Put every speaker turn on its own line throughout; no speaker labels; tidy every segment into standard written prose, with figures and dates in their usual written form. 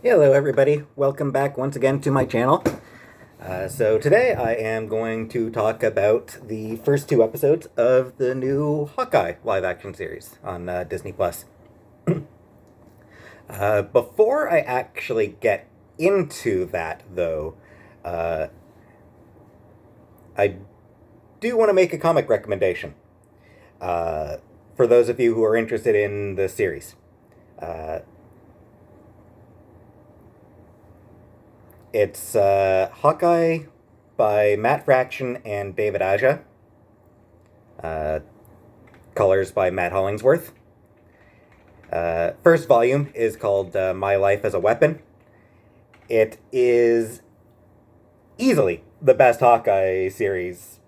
Hello everybody, welcome back once again to my channel. So today I am going to talk about the first two episodes of the new Hawkeye live action series on Disney Plus. Before I actually get into that though, uh, I do want to make a comic recommendation uh, for those of you who are interested in the series. Uh, it's Hawkeye by Matt Fraction and David Aja. Uh, Colors by Matt Hollingsworth. First volume is called My Life as a Weapon. It is easily the best Hawkeye series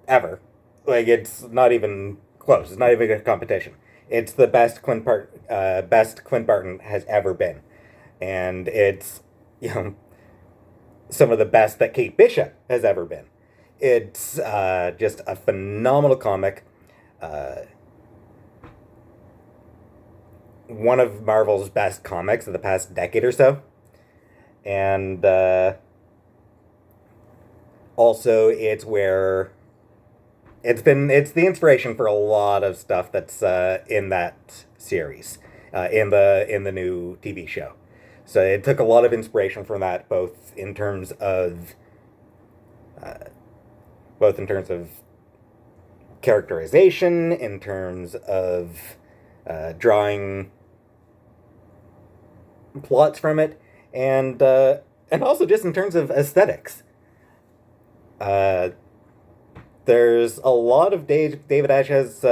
ever. Like, it's not even close. It's not even a competition. It's the best Clint Barton has ever been, and it's you know some of the best that Kate Bishop has ever been. It's just a phenomenal comic. Uh, one of Marvel's best comics of the past decade or so. And also, it's the inspiration for a lot of stuff that's in that series, in the new TV show. So it took a lot of inspiration from that, uh, both in terms of characterization, in terms of drawing plots from it, and also just in terms of aesthetics. Uh, there's a lot of David Ash's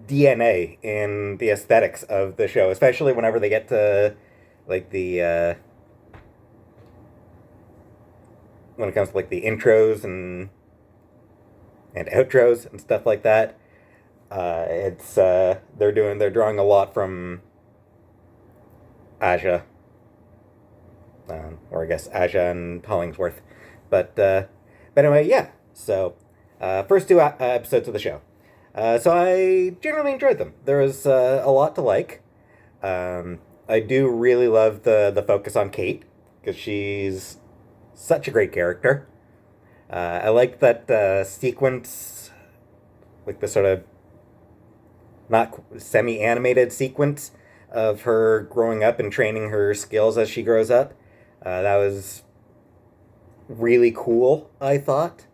DNA in the aesthetics of the show, especially whenever they get to like the when it comes to like the intros and outros and stuff like that. It's they're drawing a lot from Aja, or I guess Aja and Hollingsworth. But anyway, yeah. So, first two episodes of the show. So I generally enjoyed them. There was a lot to like. I do really love the focus on Kate because she's such a great character. I like that sequence, like the sort of not semi-animated sequence of her growing up and training her skills as she grows up. That was really cool, I thought.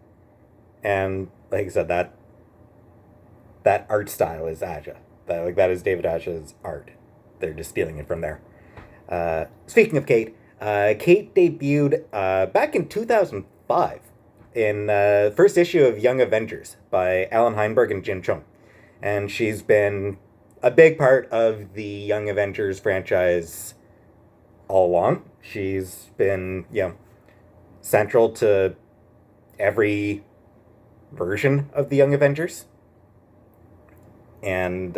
And like I said, that art style is Aja. That is David Aja's art. They're just stealing it from there. Speaking of Kate, Kate debuted back in 2005 in first issue of Young Avengers by Alan Heinberg and Jim Chung, and she's been a big part of the Young Avengers franchise all along. She's been central to every version of the Young Avengers, and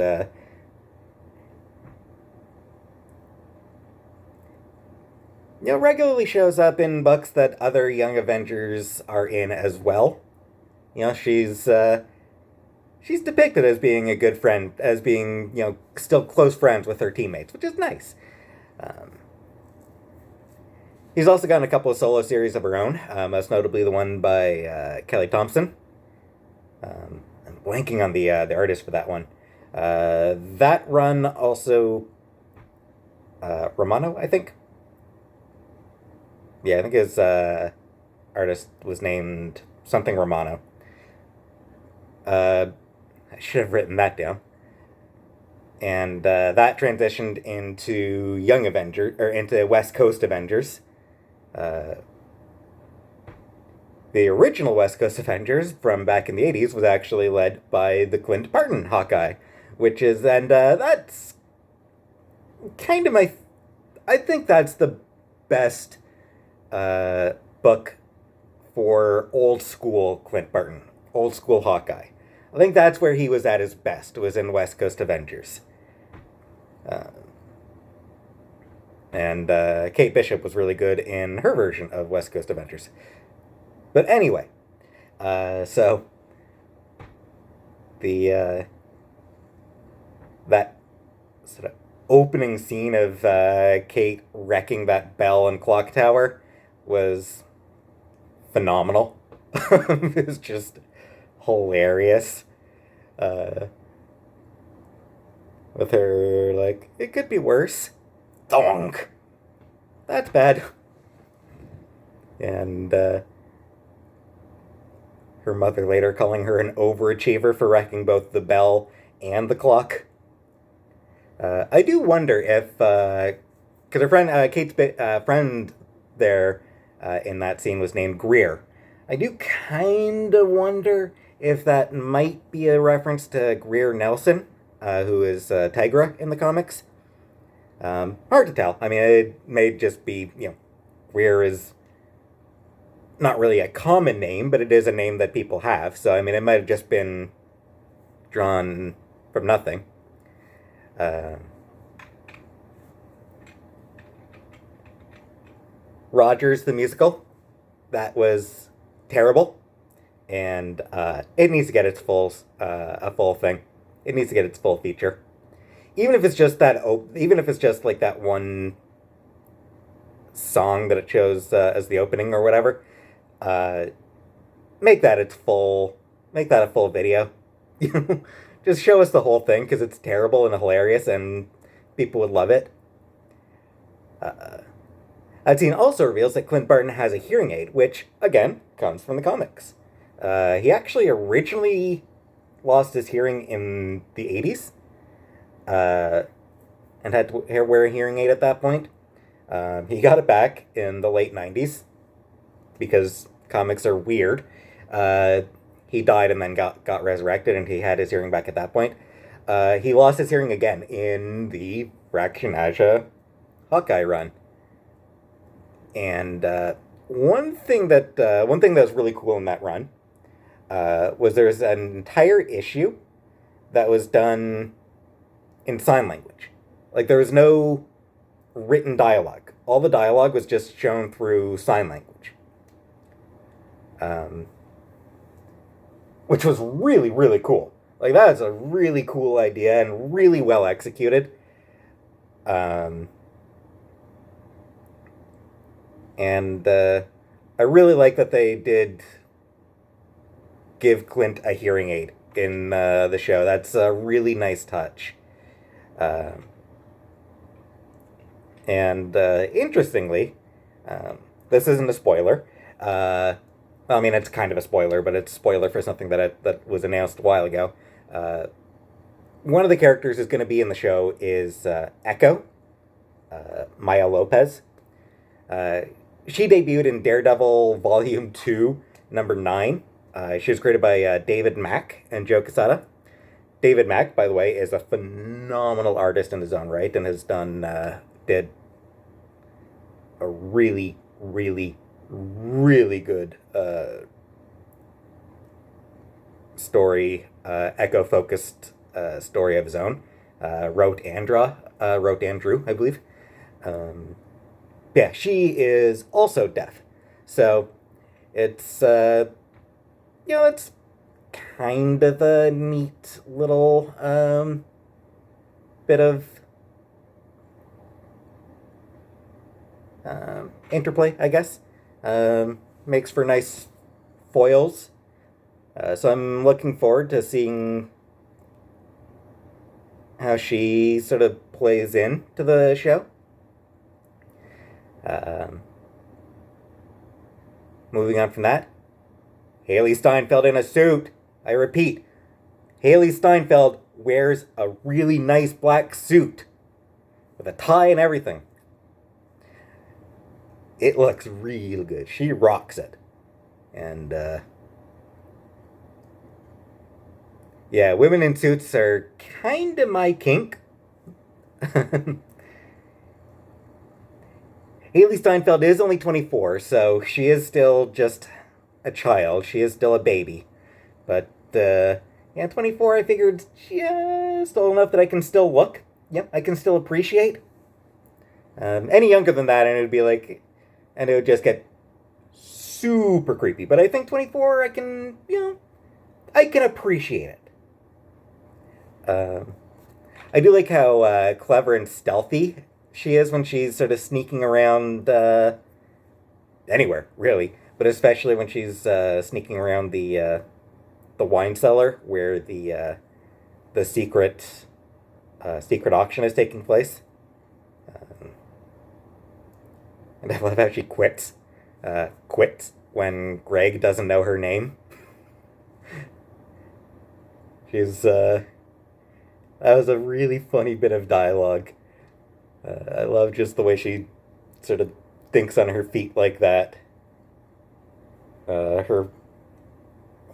regularly shows up in books that other Young Avengers are in as well. She's depicted as being a good friend, as being still close friends with her teammates, which is nice. Um, He's also gotten a couple of solo series of her own, most notably the one by Kelly Thompson. I'm blanking on the artist for that one. That run also Romano, I think. Yeah, I think his artist was named something Romano. I should have written that down. And that transitioned into Young Avengers, or into West Coast Avengers. Uh, the original West Coast Avengers from back in the 80s was actually led by the Clint Barton Hawkeye, and that's kind of I think that's the best book for old school Clint Barton, old school Hawkeye. I think that's where he was at his best, was in West Coast Avengers. Uh, and Kate Bishop was really good in her version of West Coast Avengers. But anyway, so the that sort of opening scene of Kate wrecking that bell and clock tower was phenomenal. It was just hilarious. Uh, with her, like, it could be worse. Donk! That's bad. And her mother later calling her an overachiever for wrecking both the bell and the clock. I do wonder if, because her friend, Kate's friend there in that scene was named Greer. I do kind of wonder if that might be a reference to Greer Nelson, who is Tigra in the comics. Hard to tell. I mean, it may just be, Greer is not really a common name, but it is a name that people have. So, I mean, it might have just been drawn from nothing. Rogers the musical, that was terrible, and it needs to get its a full thing. It needs to get its full feature, even if it's just that. Even if it's just like that one song that it chose as the opening or whatever. Make that its full. Make that a full video. Just show us the whole thing because it's terrible and hilarious, and people would love it. That scene also reveals that Clint Barton has a hearing aid, which, again, comes from the comics. He actually originally lost his hearing in the 80s, and had to wear a hearing aid at that point. He got it back in the late 90s, because comics are weird. He died and then got resurrected, and he had his hearing back at that point. He lost his hearing again in the Fractionaja Hawkeye run. And one thing that was really cool in that run was there's an entire issue that was done in sign language. Like, there was no written dialogue. All the dialogue was just shown through sign language. Which was really, really cool. Like, that is a really cool idea and really well executed. And I really like that they did give Clint a hearing aid in the show. That's a really nice touch. And interestingly, this isn't a spoiler. I mean, it's kind of a spoiler, but it's a spoiler for something that was announced a while ago. One of the characters who's going to be in the show is Echo, Maya Lopez. She debuted in Daredevil Volume 2, number 9. She was created by David Mack and Joe Quesada. David Mack, by the way, is a phenomenal artist in his own right and has did a really, really, really good story, Echo-focused story of his own. Wrote Andrew, I believe. Yeah, she is also deaf. So it's, it's kind of a neat little bit of interplay, I guess. Makes for nice foils. So I'm looking forward to seeing how she sort of plays into the show. Moving on from that, Haley Steinfeld in a suit. I repeat, Haley Steinfeld wears a really nice black suit with a tie and everything. It looks real good. She rocks it. And, yeah, women in suits are kind of my kink. Haley Steinfeld is only 24, so she is still just a child. She is still a baby. But, 24, I figured just old enough that I can still look. Yep, I can still appreciate. Any younger than that, and it would be like, and it would just get super creepy. But I think 24, I can, I can appreciate it. I do like how clever and stealthy she is when she's sort of sneaking around anywhere, really, but especially when she's sneaking around the wine cellar where the secret auction is taking place. Um, and I love how she quits when Greg doesn't know her name. She's That was a really funny bit of dialogue. I love just the way she sort of thinks on her feet like that. Her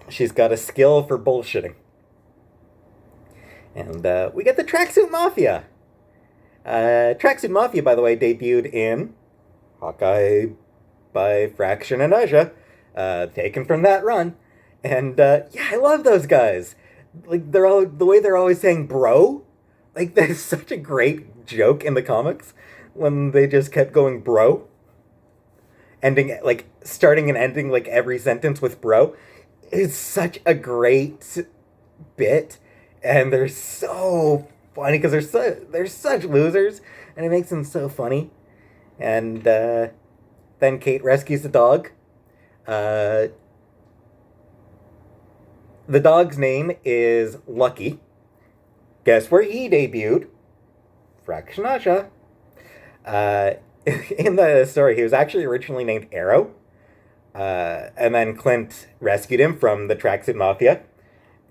She's got a skill for bullshitting. And we get the Tracksuit Mafia. Tracksuit Mafia, by the way, debuted in Hawkeye by Fraction and Aja, taken from that run. And yeah, I love those guys. Like the way they're always saying bro. Like there's such a great joke in the comics when they just kept going bro, ending like starting and ending like every sentence with bro. It's such a great bit, and they're so funny because they're such losers, and it makes them so funny. And then Kate rescues the dog. Uh, the dog's name is Lucky. Guess where he debuted? Fractionaja. Uh, in the story, he was actually originally named Arrow. And then Clint rescued him from the Tracksuit Mafia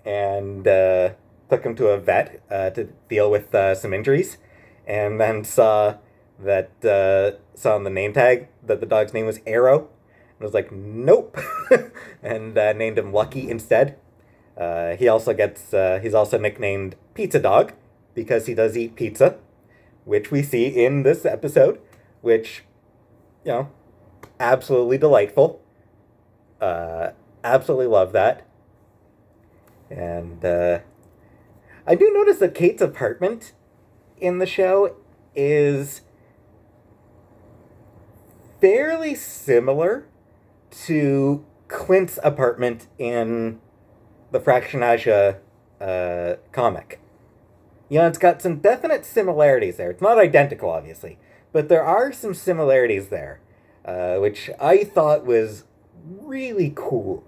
and took him to a vet to deal with some injuries. And then saw on the name tag that the dog's name was Arrow. And was like, nope. And named him Lucky instead. He's also nicknamed Pizza Dog because he does eat pizza, which we see in this episode, which, absolutely delightful. Absolutely love that. And I do notice that Kate's apartment in the show is fairly similar to Clint's apartment in the Fractionaja comic. It's got some definite similarities there. It's not identical, obviously, but there are some similarities there, which I thought was really cool.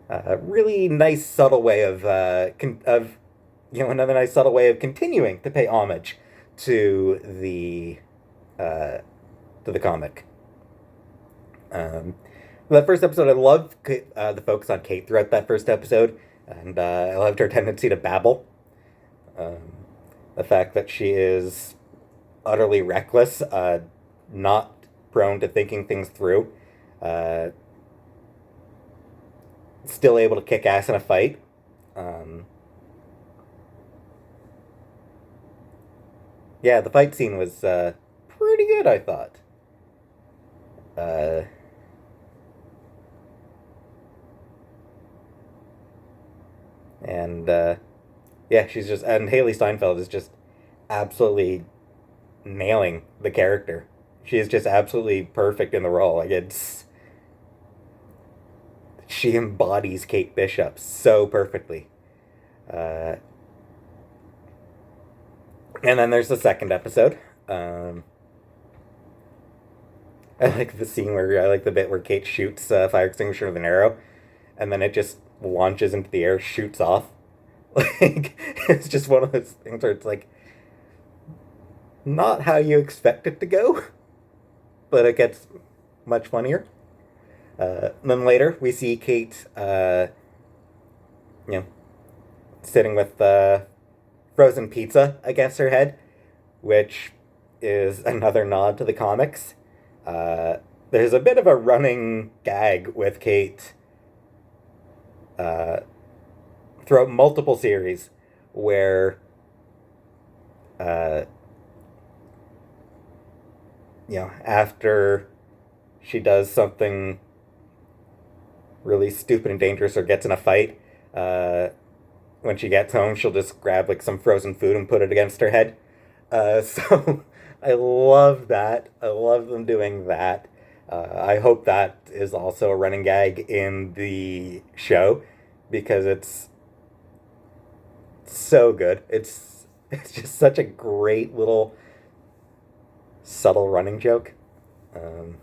Really nice, subtle way another nice subtle way of continuing to pay homage to the comic. That first episode, I loved the focus on Kate throughout that first episode, and I loved her tendency to babble. The fact that she is utterly reckless, not prone to thinking things through, still able to kick ass in a fight. Yeah, the fight scene was pretty good, I thought. And yeah, and Haley Steinfeld is just absolutely nailing the character. She is just absolutely perfect in the role. She embodies Kate Bishop so perfectly. And then there's the second episode. I like the bit where Kate shoots a fire extinguisher with an arrow, and then it just launches into the air, shoots off. Like, it's just one of those things where it's like, not how you expect it to go, but it gets much funnier. Then later, we see Kate, sitting with frozen pizza against her head, which is another nod to the comics. There's a bit of a running gag with Kate throughout multiple series where after she does something really stupid and dangerous or gets in a fight, when she gets home, she'll just grab like some frozen food and put it against her head. So I love that. I love them doing that. I hope that is also a running gag in the show because it's so good. It's It's just such a great little subtle running joke. Um,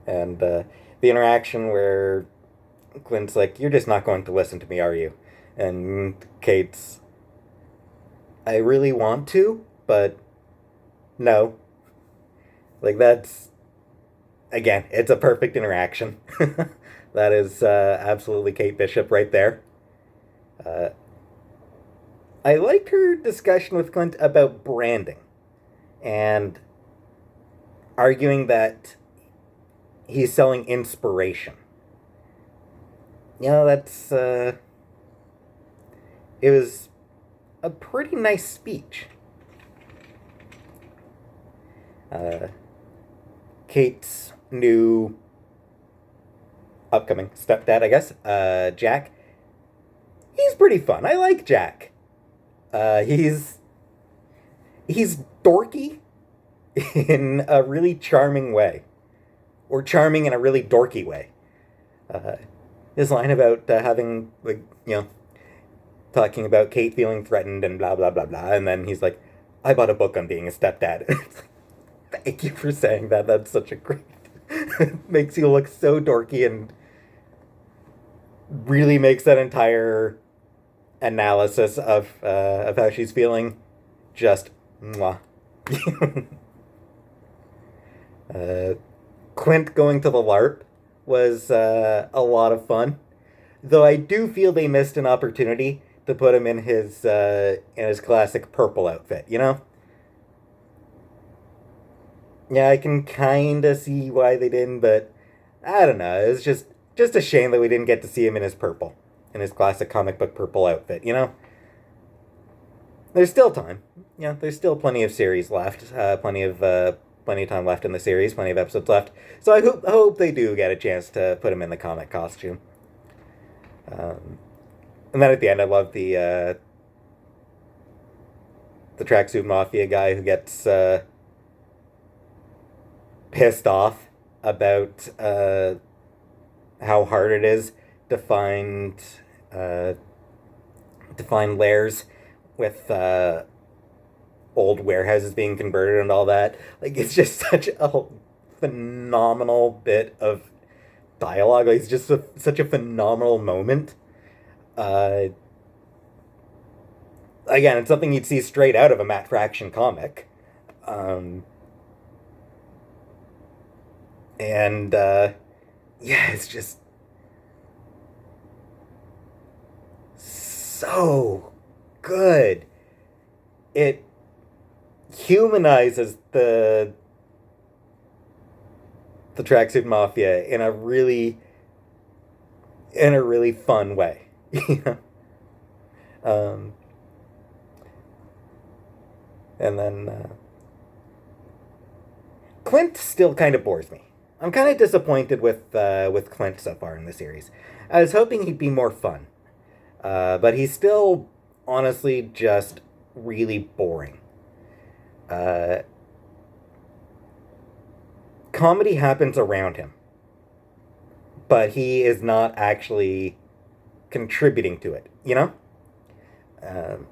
and the interaction where Clint's like, "You're just not going to listen to me, are you?" And Kate's, "I really want to, but no." Like, that's, again, it's a perfect interaction. That is absolutely Kate Bishop right there. Uh, I liked her discussion with Clint about branding and arguing that he's selling inspiration. That's it was a pretty nice speech. Uh, Kate's new upcoming stepdad, I guess, Jack. He's pretty fun. I like Jack. He's dorky in a really charming way, or charming in a really dorky way. Uh, his line about having, like, talking about Kate feeling threatened and blah blah blah blah, and then he's like, "I bought a book on being a stepdad." Thank you for saying that. That's such a great. It makes you look so dorky and really makes that entire analysis of how she's feeling just mwah. uh, Clint going to the LARP was a lot of fun, though I do feel they missed an opportunity to put him in his classic purple outfit. Yeah, I can kind of see why they didn't, but I don't know. It's just a shame that we didn't get to see him in his purple, in his classic comic book purple outfit. There's still time. There's still plenty of series left. Plenty of time left in the series. Plenty of episodes left. So I hope they do get a chance to put him in the comic costume. And then at the end, I love the tracksuit mafia guy who gets pissed off about how hard it is to find lairs with old warehouses being converted and all that. Like, it's just such a phenomenal bit of dialogue. Like, it's just such a phenomenal moment. Uh, Again, it's something you'd see straight out of a Matt Fraction comic. Um, and yeah, it's just so good. It humanizes the tracksuit mafia in a really fun way. um, and then Clint still kind of bores me. I'm kind of disappointed with Clint so far in the series. I was hoping he'd be more fun, but he's still honestly just really boring. Uh, Comedy happens around him, but he is not actually contributing to it. Um,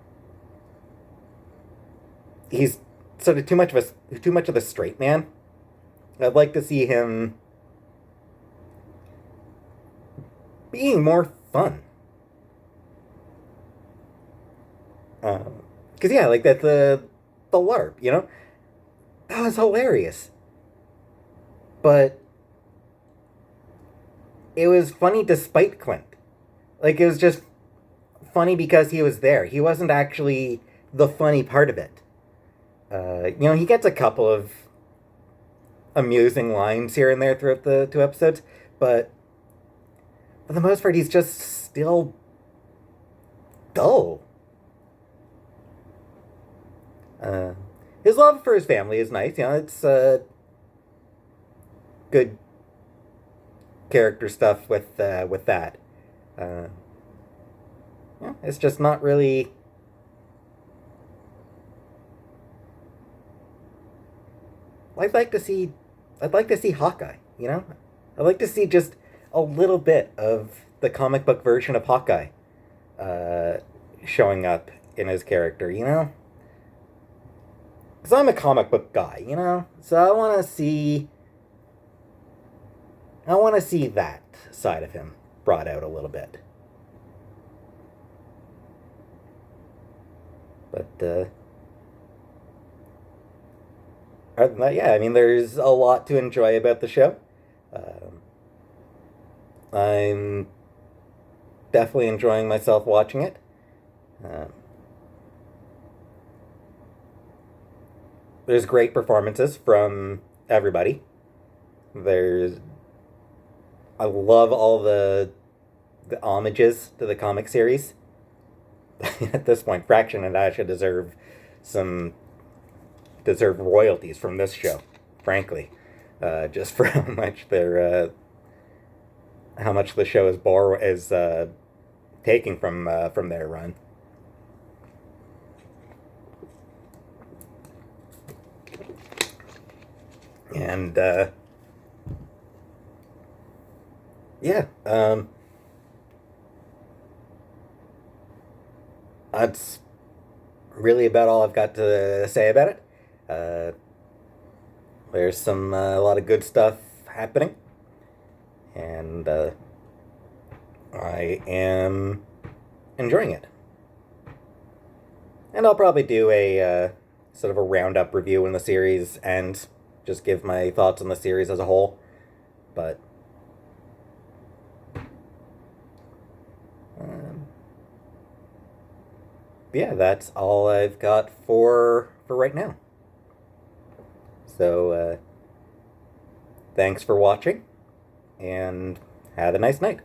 he's sort of too much of the straight man. I'd like to see him being more fun. Because yeah, like that the LARP, that was hilarious. But it was funny despite Clint. Like, it was just funny because he was there. He wasn't actually the funny part of it. He gets a couple of amusing lines here and there throughout the two episodes, but for the most part, he's just still dull. His love for his family is nice. It's good character stuff with that. Uh, it's just not really. I'd like to see. I'd like to see Hawkeye. I'd like to see just a little bit of the comic book version of Hawkeye. uh, showing up in his character, you know? Because I'm a comic book guy, you know? So I want to see that side of him brought out a little bit. But, other than that, yeah, I mean, there's a lot to enjoy about the show. I'm definitely enjoying myself watching it. Um, there's great performances from everybody. There's I love all the homages to the comic series. At this point, Fraction and Asha some deserve royalties from this show, frankly, just for how much the show is taking from their run. And yeah, that's really about all I've got to say about it. Uh, there's a lot of good stuff happening, and I am enjoying it. And I'll probably do a sort of a roundup review in the series and just give my thoughts on the series as a whole. But um, yeah, that's all I've got for right now. So thanks for watching, and have a nice night.